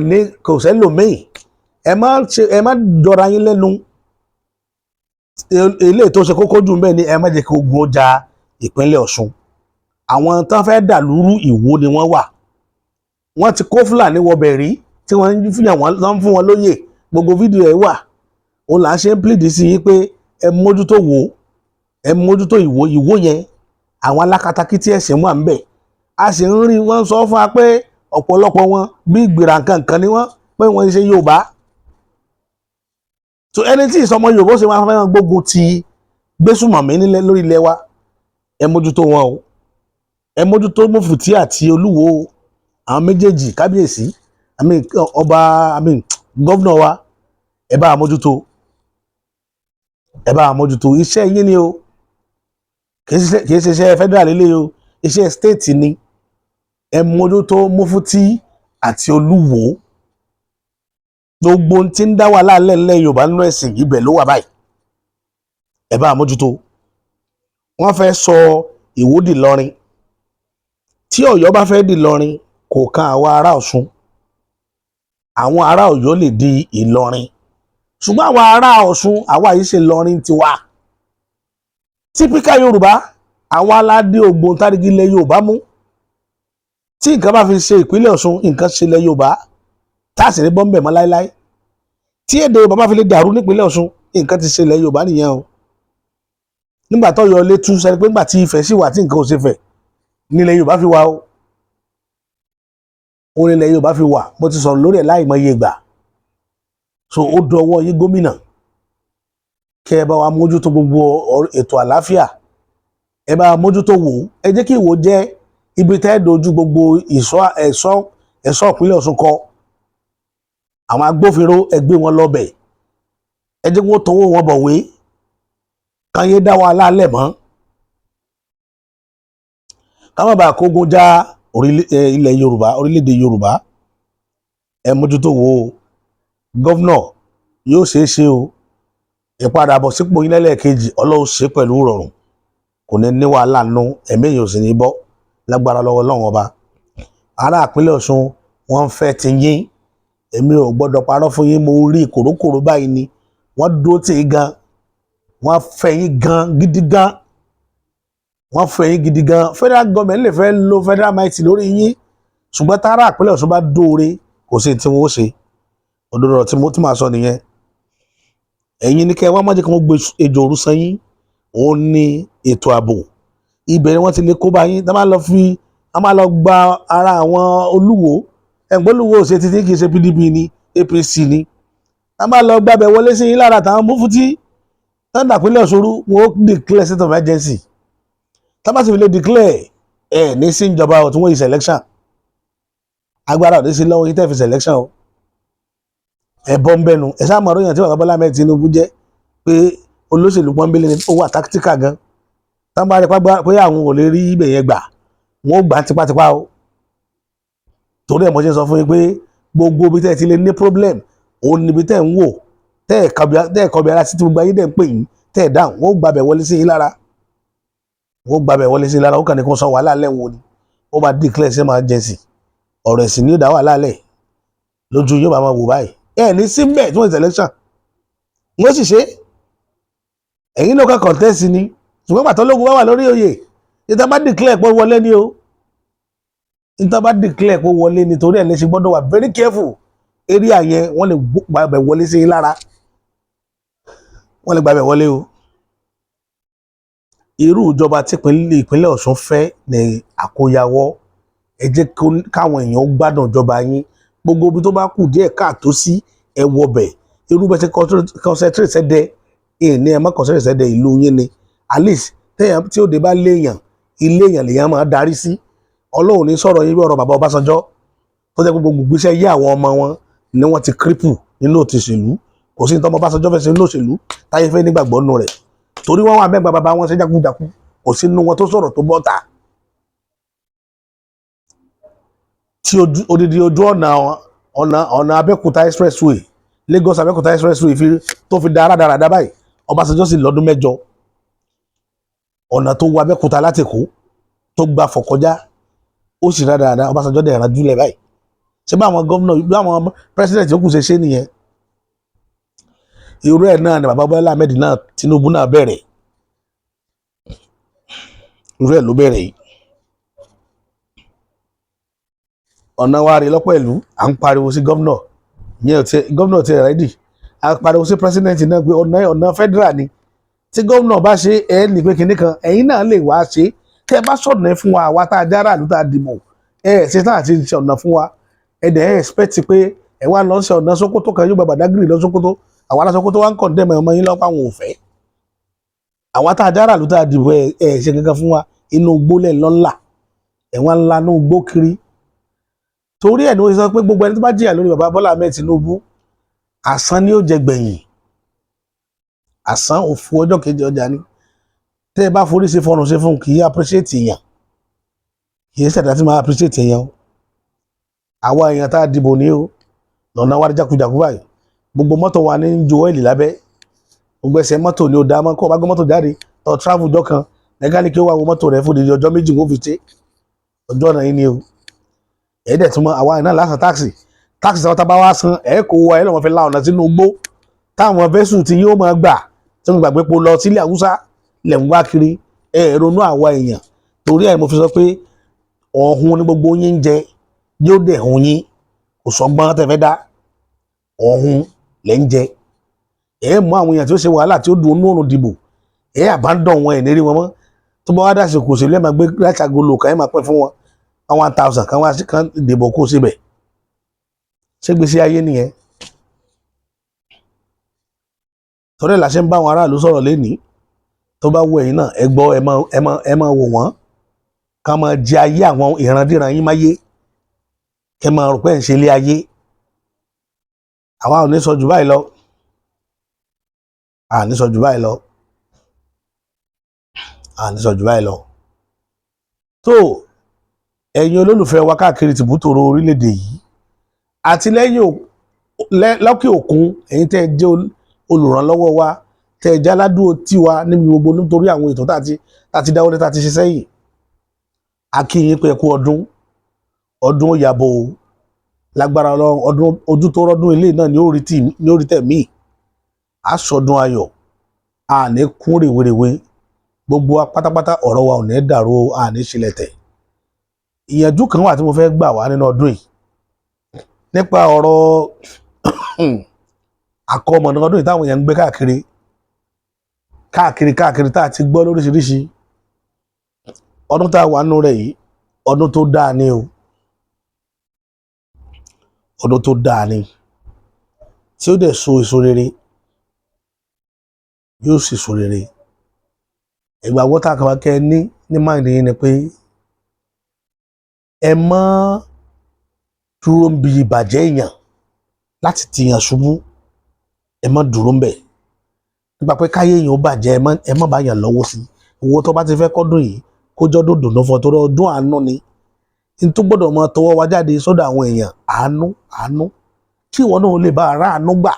ní kò sẹ́lòmíì ẹ má dọra yín lẹ́nu ilé tó ṣe kókó jù ń bẹ́ẹ̀ ni ẹ má jẹ́ kí ogun ó ja ìpínlẹ̀ Ọ̀ṣun àwọn tán fẹ́ dàlúrú Ìwó ni wọ́n wà wọ́n ti kó Fúlàní wọbẹ̀ rí tí wọ́n ń fún wọn lóyè gbogbo fídíò ẹ̀ wà òun là ń ṣe ń pílìdì sí yín pé ẹ mójútó Ìwó ẹ mójútó Ìwó yẹn àwọn alákatakítí ẹ̀sìn wà ń bẹ̀ a sì ń rí wọ́n sọ fún wa pé ọ̀pọ̀lọpọ̀ wọn bí ìgbéra nǹkan ni wọ́n pé wọ́n ṣe Yorùbá so ẹni tí ìsọmọ Yorùbá ṣe máa fẹ́ràn gbógun ti gbésùmọ̀mí nílẹ̀ lórí ilẹ̀ wa ẹ mójútó wọn o ẹ mójútó Mufti àti Olúwo àwọn méjèèjì kábíyèsí gọ́vnà wa ẹ bá mójútó iṣẹ́ yín ni o kì í ṣe iṣẹ́ federal lélẹ̀ o iṣẹ́ state ni ẹ mójútó Mufti àti Olúwo gbogbo tí ń dá wà láàlẹ́ ńlẹ̀ Yorùbá nínú ẹ̀sìn ibẹ̀ ló wà báyìí ẹ bá mójútó wọ́n fẹ́ sọ Ìwó di Ìlọrin tí Ọ̀yọ́ bá fẹ́ di Ìlọrin kò kan àwa ará Ọ̀ṣun àwọn ará Ọ̀yọ́ lè di Ìlọrin ṣùgbọ́n àwa ará Ọ̀ṣun àwa yìí ṣe Ìlọrin tiwa típíkà Yorùbá àwọn aládé ògbóǹtarìgì ilẹ̀ Yorùbá mú tí nǹkan bá fi ṣe ìpínlẹ̀ Ọ̀ṣun nǹkan ṣe ilẹ̀ Yorùbá tá a sì ní bọ́m̀bẹ̀ mọ́ láéláé tí èdè Yorùbá bá fi lè dàrú nípínlẹ̀ Ọ̀ṣun nǹkan ti ṣe ilẹ̀ Yorùbá nìyẹn o nígbà tó yọ ilé tú sẹni pé nígbà tí Ifẹ̀ sì wà tí nǹkan ò ṣe fẹ̀ nílẹ̀ Yorùbá fi wà o orin ilẹ̀ Yorùbá fi wà mo ti sọ̀rọ̀ lórí ẹ̀ láìmọye ìgbà so ó dọwọ́ yín gómìnà kẹ́ ẹ bá wa mójútó gbogbo ètò àlàáfíà ẹ bá wa mójútó Ìwó ẹ jẹ́ kí Ìwó jẹ́ ibi tẹ́ dojú gbogbo ẹ̀ṣọ́ ìpínlẹ̀ Ọ̀ṣun kọ àwọn agbófinró ẹ gbé wọn lọ́bẹ̀ ẹ jẹ́ kí wọ́n tọwọ́ wọn bọ̀wé kan yé dá wa lálẹ́ mọ́ ká má bàa kógun já ilẹ̀ Yorùbá orílẹ̀-èdè Yorùbá ẹ mójútó Ìwó gọ́vnọ̀ yóò ṣeé ṣe o ìpadàbọ̀ sípò yín lẹ́lẹ́kejì Ọlọ́run ṣe pẹ̀lú rọrùn kò ní ní wàhálà nù ẹ̀mí èèyàn sì ní bọ́ lágbára lọ́wọ́ Ọlọ́run ọba ará ìpínlẹ̀ Ọ̀ṣun wọ́n ń fẹ́ ti yín èmi ò gbọ́dọ̀ parọ́ fún yín mo rí kòrókòró báyìí ni wọ́n dúró tì í gan wọ́n fẹ́ yín gan gidi gan wọ́n fẹ́ yín gidi gan federal government lè fẹ́ lo federal might lórí yín ṣùgbọ́n tára ìpínlẹ̀ Ọ̀ṣun bá dóore kò sí tí wọ́n ó ṣe òdodo tí mo tún máa sọ nìyẹn ẹ̀yin ní kẹ́ wọ́n má jẹ́ kí wọ́n gbé ejò òru san yín òun ní ètò ààbò ibẹ̀ ni wọ́n ti lè kó bá yín tá máa lọ gba ara àwọn Olúwo ẹ̀gbọ́n Olúwo ṣe títí kì í ṣe PDP ni APC ni tá máa lọ gbàbẹ̀ wọlé sí yín lára táwọn Mufti tọ́ndà pínlẹ̀ Ọ̀ṣun wọn ó declare state of emergency tá bá sì fi lè declare ẹ̀ ní sí ìjọba ọ̀ tí wọ́n yí selection agbára òde sí lọ́wọ́ yín tẹ́ fi selection o ẹ̀bọ̀ ń bẹnu ẹ̀ sáà mọ̀ ròyìn tí bàbá Bọ́lá Ahmed Tinubu jẹ́ pé olóṣèlú pọ́nbélé ni ó wà tactical gan tá bá rí pé àwọn ò lè rí ibẹ̀ yẹn gbà wọ́n ó gbà tipátipá o torí ẹ̀ mo ṣe sọ fún yín pé gbogbo ibi tẹ́ ẹ ti lè ní problem òun níbi tẹ́ ẹ ń wò tẹ́ ẹ kọbi ara sí ti gbogbo ayé dẹ̀ ń pè yín tẹ́ ẹ dáhùn wọ́n ó gbàbẹ̀ wọlé sí yín lára ó kàn ní kó sọ wàhálà lẹ́wọ̀n ni ó máa declare sí emergency ọ̀rọ̀ ẹ̀sìn ní ó dá wàhálà lẹ̀ lójú yóò máa wò báyìí ẹ ní síbẹ̀ tí wọ́n ti election wọ́n sì ṣe ẹ̀yin náà kàn contest ni ṣùgbọ́n pàtó lógun wá wà lórí oyè níta bá declare pé wọlé ni o níta bá declare pé wọlé ni torí ẹ̀ lè ṣe gbọ́dọ̀ wà very careful area yẹn wọ́n lè gbàbẹ̀ wọlé sí lára wọ́n lè gbàbẹ̀ wọlé o irú ìjọba tí ìpínlẹ̀ Ọ̀ṣun fẹ́ ní àkóyawọ́ ẹ jẹ́ káwọn èèyàn gbádùn ìjọba yín gbogbo ibi tó bá kù díẹ̀ káàtó sí ẹ wọbẹ̀ irú bẹ́ẹ̀ ṣe concentrate sẹ́dẹ̀ ní ẹ má concentrate sẹ́dẹ̀ ìlú yín ni at least tí òde bá léèyàn ilé èèyàn lèèyàn máa darí sí Ọlọ́run ní sọ̀rọ̀ yín bí ọ̀rọ̀ bàbá Ọbásanjọ́ tó jẹ́ gbogbo gbèsè yé àwọn ọmọ wọn ni wọ́n ti cripple nínú òṣèlú kò sí ní tọ́mọ Ọbásanjọ́ fẹ́ ṣe nínú òṣèlú táyé fẹ́ nígbàgbọ́ nù rẹ̀ torí wọ́n wà mẹ́gbàá bàbá wọn ṣe jákújákú kò sí nínú wọn tó sọ̀rọ̀ tó bọ́ta tí odidi ojú ọ̀nà Abẹ́òkúta expressway Lagos Abẹ́òkúta expressway tó fi dára dáradára báyìí Ọbásanjọ́ sì lọ́dún 7 ọ̀nà tó wọ Abẹ́òkúta láti Èkó tó gba fọ̀kọjá ó sì rá dáradára Ọbásanjọ́ dẹ̀ rán jùlẹ̀ báyìí ṣé bá àwọn gómìnà bí àwọn president yòókù ṣe nìyẹn irú ẹ̀ náà ni bàbá Bọ́lá Ahmed náà Tinubu náà bẹ̀rẹ̀ irú ẹ̀ ló bẹ̀rẹ̀ yìí ọ̀nà wa rí lọ́pọ̀ ìlú à ń pariwo sí gómìnà ti rẹ́dì à ń pariwo sí president náà pé ọ̀nà federal ni tí gómìnà bá ṣe ẹ̀ ní pé kinní kan ẹ̀yin náà lè wá ṣe tẹ́ ẹ bá sọ̀nà fún wa àwa tá a jára àlú tá a dìbò ṣe tá àti ṣe ọ̀nà fún wa dẹ̀ expect pé ẹ wá lọ ṣe ọ̀nà Sókótó kan yóò gba Bàdágìrì lọ Sókótó àwọn ará Sókótó wá ń condemn ọmọ yín lọ́pọ̀ àwọn òfẹ́ àwọn tá a jára àlú tá a dìbò ṣe kankan fún wa inú gbólẹ̀ lọ́la ẹ̀wọ̀n ńlá inú gbó kiri torí ẹ̀ ní wọ́n sọ pé gbogbo ẹni tó bá jìyà lórí bàbá Bọ́lá Ahmed Tinubu àsán ni ó jẹ gbẹ̀yìn àsán òfu ọjọ́ kejì ọjà ni tẹ́ ẹ bá forí ṣe fọrùn ṣe fún kì í appreciate èèyàn kì í ṣẹ̀dá tí máa appreciate èèyàn o àwa èèyàn tá a dìbò ní o lọ́nà wá jákujàku báyìí gbogbo mọ́tò wa ní ju ọ́ìlì lábẹ́ gbogbo ẹsẹ̀ mọ́tò ni ó dá mọ́ kó o bá gbé mọ́tò jáde tó travel jọ kan mẹkáníkì ó wá wo mọ́tò rẹ̀ fún ìdíje ọjọ́ 2 wọ́n fi ṣe ọjọ́ náà yìí ni o ẹ̀ẹ́dẹ̀ túnmọ̀ àwa iná lásán táàkì tí wọ́n tá bá wá san ẹ̀ẹ́kọ̀ wa ẹ̀ lọ́wọ́ fi la ọ̀nà sínú igbó táwọn vẹ́sù tí yóò máa gbà tí wọ́n gbàgbé po lọ sílẹ̀ Haúsá lẹ̀ ń wá kiri ronú àwa èèyàn torí ẹ̀ mo fi sọ pé ọ̀hun ní gbogbo yín ń jẹ yóò dẹ̀ hun yín kò sọgbọ́n tẹ́ fẹ́ dá ọ̀hun lẹ́ ń jẹ mú àwọn èèyàn tí ó ṣe wàhálà tí ó dùn ún òrùn dìbò àbádọ́n wọn ẹ̀ lérí wọn mọ́ tó bá wá dà sí kò sí lẹ́ẹ̀ máa gbé láti agolo kan máa pẹ́ fún wọn 1,000 kan wá sí kan dìbò kó síbẹ̀ ṣé gbèsè ayé nìyẹn? torí la ṣe ń bá àwọn aráàlú sọ̀rọ̀ lénìí tó bá wù ẹ̀yin náà ẹ gbọ́ ẹ máa wò wọ́n ká máa jẹ ayé àwọn ìrandíran yín máyé kẹ máa rò pé ẹ̀ ń ṣe ilé ayé. àwa ò ní sọ jù báyìí lọ à ní sọ jù báyìí lọ à ní sọ jù báyìí lọ. tó ẹ̀yin olólùfẹ́ wa káàkiri tìbútòrò orílẹ̀-èdè yìí àti lókè òkun ẹ̀yin tẹ́ ẹ jẹ́ olùrànlọ́wọ́ wa tẹ́ ẹ jẹ́ aládùúgbò tiwa níbi gbogbo nítorí àwọn ètò tá a ti dáwọ́lé tá a ti ṣe sẹ́yìn. a kí yín pé ẹ kú ọdún ó yàbọ̀ o lágbára Ọlọ́run ọdún ojú tó rọ́dún ilé náà ní orí tẹ̀mí àsọdún ayọ̀ a ní kún rèwerèwe gbogbo wa pátápátá ọ̀rọ̀ wa ò ní dàrú a ní ṣílẹ̀tẹ̀. ìyànjú kan wà tí mo fẹ́ gbà wá nínú ọdún yìí nípa ọ̀rọ̀ àkọmọ̀nà ọdún yìí táwọn èèyàn ń gbé káàkiri tá a ti gbọ́ lóríṣiríṣi. ọdún tá a wà nínú rẹ̀ yìí ọdún tó dáa ni o ọdún tó dáa ni tí ó dẹ̀ so èso rere yóò sì so rere. ìgbàgbọ́ tá a kàn wá kẹ́ ní máìlì yín ni pé ẹ má dúró ń bi ìbàjẹ́ èèyàn láti tìyàn ṣubú ẹ má dúró ń bẹ̀ nípa pé káyé èèyàn ó bàjẹ́ ẹ má bá yàn lọ́wọ́ sí owó tó bá ti fẹ́ kọ́dún yìí kó jọ́ dòdò fún ọ tó ọdún àánú ni n tó gbọ́dọ̀ máa tọwọ́ wa jáde sọ́dọ̀ àwọn èèyàn àánú kí ìwọ náà lè bá ara àánú gbà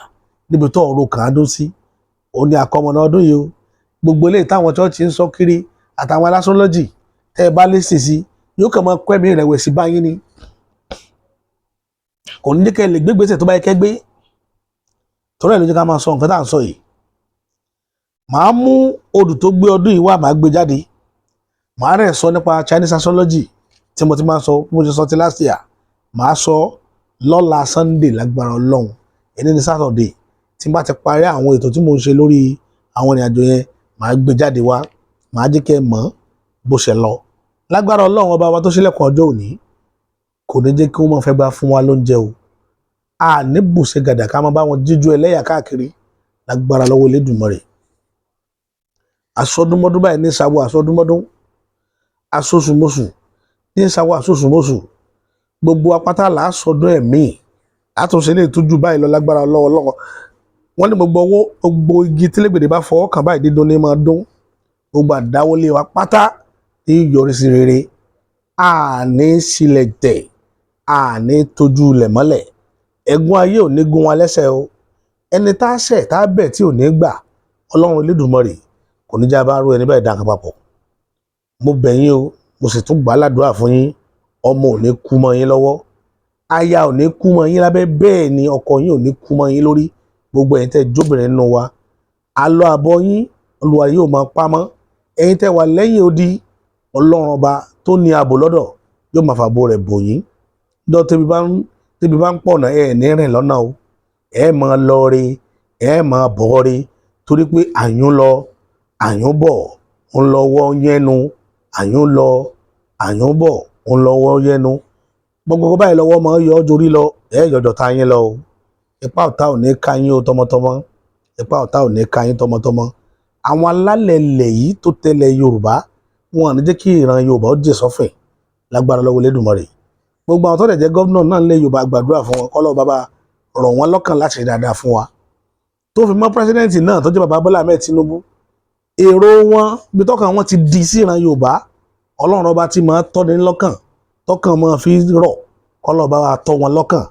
níbi tó ọ̀rọ̀ kàn á dó sí. òun ni àkọmọ̀nà ọdún yìí o gbogbo eléyìí táwọn chọ́ọ̀chì ń sọ kiri àtàwọn alásọ́lọ́jì tẹ́ ẹ bá lè sè sí yóò kàn máa kọ́ ẹ̀mí ìrẹ̀wẹ̀sì báyìí ni kò ní kẹ́ lè gbégbèsè tó bá yẹ kẹ́ gbé. torí ẹ̀ ló jẹ́ ká máa sọ nǹkan tá à ń sọ yìí. màá mú odù tó gbé ọdún yìí wá màá gbé jáde màá rẹ̀ sọ nípa Chinese astrology tí mo ti máa sọ bí mo ṣe sọ ti last year màá sọ lọ́la Sunday lágbára Ọlọ́run ẹni ní Saturday tí n bá ti parí àwọn ètò tí mo ń ṣe lórí àwọn ìrìnàjò yẹn màá gbé jáde wá màá jẹ́ kẹ́ ẹ mọ̀ bó ṣe lọ lágbára Ọlọ́run ọba wa tó ṣílẹ̀kùn ọjọ́ òní kò ní jẹ́ kí wọ́n máa fẹ́ gbà fún wa lóúnjẹ o a ní bùṣe gàdà ká máa bá wọn jíjú ẹlẹ́yà káàkiri lágbára lọ́wọ́ Elédùmarè. àsọdúnmọ́dún báyìí ní sáwọ́ àsọdúnmọ́dún asosùmọ́sù ní sáwọ́ asosùmọ́sù gbogbo apáta là á sọdún ẹ̀mí àtúnṣe lè tójú báyìí lọ lágbára lọ́wọ́ wọ́n ní gbogbo igi tílégbèdè bá fọwọ́ kàn báyìí dídún ní máa dún gbogbo àdáwọlé wa pátá ní yọrí sí rere àní sílẹ̀ tẹ̀ àní tójú lẹ̀ mọ́lẹ̀ ẹ̀gún ayé ò ní gún wa lẹ́sẹ̀ o ẹni tá a ṣẹ̀ tá a bẹ̀ tí ò ní gbà Ọlọ́run Elédùmarè kò ní já bá rú ẹni bẹ́ẹ̀ dáǹkan papọ̀. mo bẹ̀ yín o mo sì tún gbà á ládùúrà fún yín ọmọ ò ní kú mọ́ yín lọ́wọ́ aya ò ní kú mọ́ yín lábẹ́ bẹ́ẹ̀ ni ọkọ yín ò ní kú mọ́ yín lórí gbogbo ẹ̀yin tẹ́ jóbìnrin nínú wa àlọ́ àbọ̀ yín Olúwa yóò máa pamọ́ ẹ̀yin tẹ́ wà lẹ́yìn odi Ọlọ́run ọba tó ní ààbò lọ́dọ̀ yóò máa fàbò rẹ̀ bò yín dọ́ tẹ́bi bá ń pọ̀nà ẹ̀ ní rìn lọ́nà o ẹ̀ máa lọ re ẹ̀ máa bọ̀ re torí pé àyún lọ àyún bọ̀ ń lọ́wọ́ yẹnu àyún lọ àyún bọ̀ ń lọ́wọ́ yẹnu gbogbo báyìí lọ́wọ́ máa yọ ọ́ jorí lọ ẹ̀ yọjọ́ ta yín lọ o ipa ọ̀tá ò ní ká yín o tọmọtọmọ ipa ọ̀tá ò ní ká yín tọmọtọmọ. àwọn alálẹ̀ ilẹ̀ yìí tó tẹ̀lé Yorùbá wọn à ní jẹ́ kí ìran Yorùbá ó jẹ́ sọ́fìn lágbára lọ́wọ́ Elédùmarè gbogbo àwọn tó dẹ̀ jẹ́ gómìnà náà lé Yorùbá gbàdúrà fún wọn kọ́lọ́ bàbá rọ̀ wọ́n lọ́kàn láti ṣe dáadáa fún wa tó fi mọ́ pírẹsidẹ́ǹtì náà tó jẹ́ bàbá Bọ́lá Ahmed Tinubu èrò wọn bí tọ́kàn wọn ti di sí ìran Yorùbá Ọlọ́run ọba tí máa tọ́ni lọ́kàn tọ́kàn máa fi rọ̀ kọ́lọ́ bàbá tọ́ wọn lọ́kàn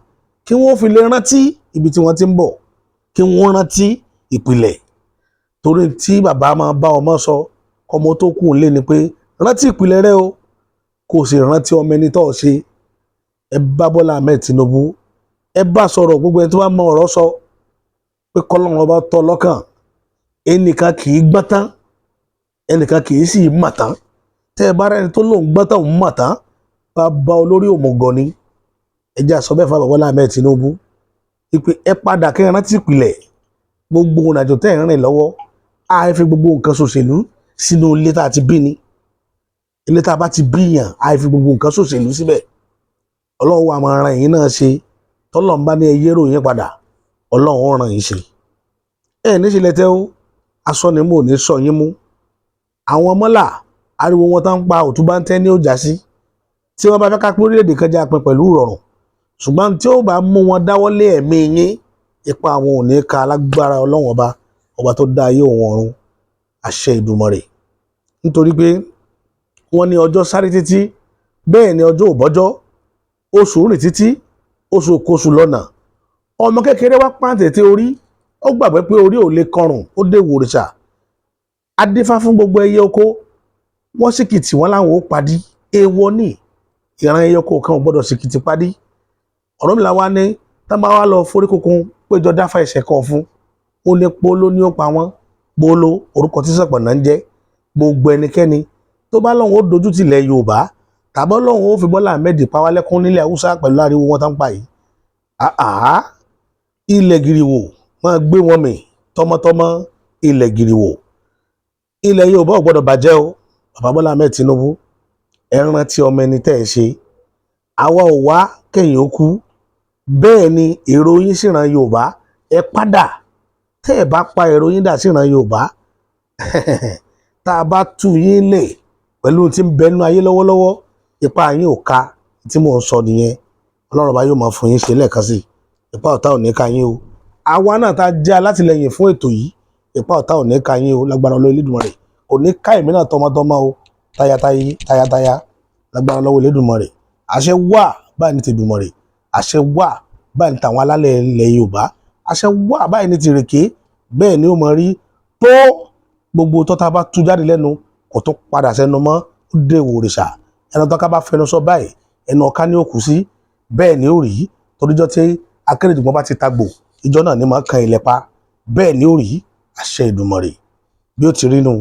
kí wọ́n fi lè rántí ibi tí wọ́n ti ń bọ̀ kí wọ́n rántí ìpìlẹ̀ torí tí bàbá máa bá ọmọ sọ ọmọ tó kù lé ni pé rántí ìpìlẹ̀ rẹ o kò sì rántí ọmọ ẹni tó ṣe ẹ bá Bọ́lá Ahmed Tinubu ẹ bá sọ̀rọ̀ gbogbo ẹni tó bá mọ ọ̀rọ̀ sọ pé kọ́lọ́run ọba tọ́ lọ́kàn ẹnìkan kì í gbọ́n tán ẹnìkan kì í sì mọ̀ tán tẹ́ ẹ bá rẹ́ni tó lóun gbọ́n tán òun mọ̀ tán bá olórí òmùgọ̀ ni ẹ jẹ́ àsọ bẹ́ẹ̀ fún Bọ́lá Ahmed Tinubu ìpè ẹ padà kí ẹ rántí ìpìlẹ̀ gbogbo ìrìnàjò tẹ́ ẹ̀ ń rìn lọ́wọ́ àì fi gbogbo nǹkan ṣòṣèlú sínú ilé tá a ti bí ni ilé tá a bá ti bí yàn àì fi gbogbo nǹkan ṣòṣèlú síbẹ̀ Ọlọ́run wa máa ran ẹ̀yin náà ṣe tọ́lọ́run bá ní ẹyẹ ròyìn padà ọlọ́run ó ràn yín ṣe ẹ ní ṣe lẹ́tẹ́ ó aṣọ ni mo ní sọ yín mú àwọn mọ́là ariwo wọn tá ń pa òtún bá ń tẹ́ ní ọjà sí tí wọ́n bá fẹ́ ká pé orílẹ̀-èdè kan já pin pẹ̀lú ìrọ̀rùn ṣùgbọ́n tí ó bá mú wọn dáwọ́lé ẹ̀mí yín ipa àwọn ò ní ka alágbára ọlọ́run ọba tó dá ayé òun ọ̀run àṣẹ Ìdùmarè nítorí pé wọ́n ní ọjọ́ sáré títí bẹ́ẹ̀ ni ọjọ́ òbọ́jọ́ oṣù rìn títí oṣù kóṣù lọ́nà ọmọ kékeré wá pàǹtẹ̀tẹ̀ orí ó gbàgbé pé orí ò lè kọrùn ó dé wòrìṣà adífá fún gbogbo ẹyẹ oko wọ́n síkìtì wọn láwọn ó padì èèwọ̀ ní ìran ẹyẹ oko kan ò gbọ́dọ̀ síkìtì padì Ọ̀rúnmìlà wá ní tá bá wá lọ forí kunkun péjọ dáfà ẹsẹ̀ kan fún ó ní polo ní ó pa wọ́n polo orúkọ tí Ṣọ̀pọ̀nná ń jẹ́ gbogbo ẹnikẹ́ni tó bá lọ́hùn ó dojú tilẹ̀ Yorùbá tàbí lọ́hùn ó fi Bọ́lá Ahmed pawálẹ́kún nílẹ̀ Haúsá pẹ̀lú ariwo wọn tá ń pa yìí ilẹ̀ gìrìwò máa gbé wọn mì tọmọtọmọ ilẹ̀ gìrìwò ilẹ̀ Yorùbá ò gbọ́dọ̀ bàjẹ́ o bàbá Bọ́lá Ahmed Tinubu ẹ rántí ọmọ ẹni tẹ́ ẹ ṣe àwa ò wá kẹ́yìn ó kú bẹ́ẹ̀ ni èrò yín síran Yorùbá ẹ padà tẹ́ ẹ bá pa èrò yín dà síran Yorùbá tá a bá tú yín lè pẹ̀lú tí ń bẹnu ayé lọ́wọ́lọ́wọ́ ipa yín ò ka tí mò ń sọ nìyẹn Ọlọ́run bá yóò máa fún yín ṣe lẹ́ẹ̀kan sí ipa ọ̀tá ò ní ka yín o àwa náà tá a jẹ́ alátìlẹyìn fún ètò yìí ipa ọ̀tá ò ní ka yín o lágbára Ọlọ́run Elédùmarè kò ní ká èmi náà tọmọtọmọ o tayataya lágbára Ọlọ́run Elédùmarè àṣẹ wà báyìí ní ti Èdùmàrè àṣẹ wà báyìí ní tàwọn alálẹ̀ ilẹ̀ Yorùbá àṣẹ wà báyìí ní ti Ìrèké bẹ́ẹ̀ ni ó mọ rí tó gbogbo tọ́ta bá tú jáde lẹ́nu kò tó padà sẹ́nu mọ́ ó dé òrìṣà ẹnu tó ká bá fẹnu sọ báyìí ẹnu ọ̀ká ní òkú sí bẹ́ẹ̀ ni ó rí toríjọ́ tí akérèdùgbọ́n bá ti tagbò ìjọ náà ni máa kan ilẹ̀ pa bẹ́ẹ̀ ni ó rí àṣẹ Ìdùmàrè bí ó ti rí nù.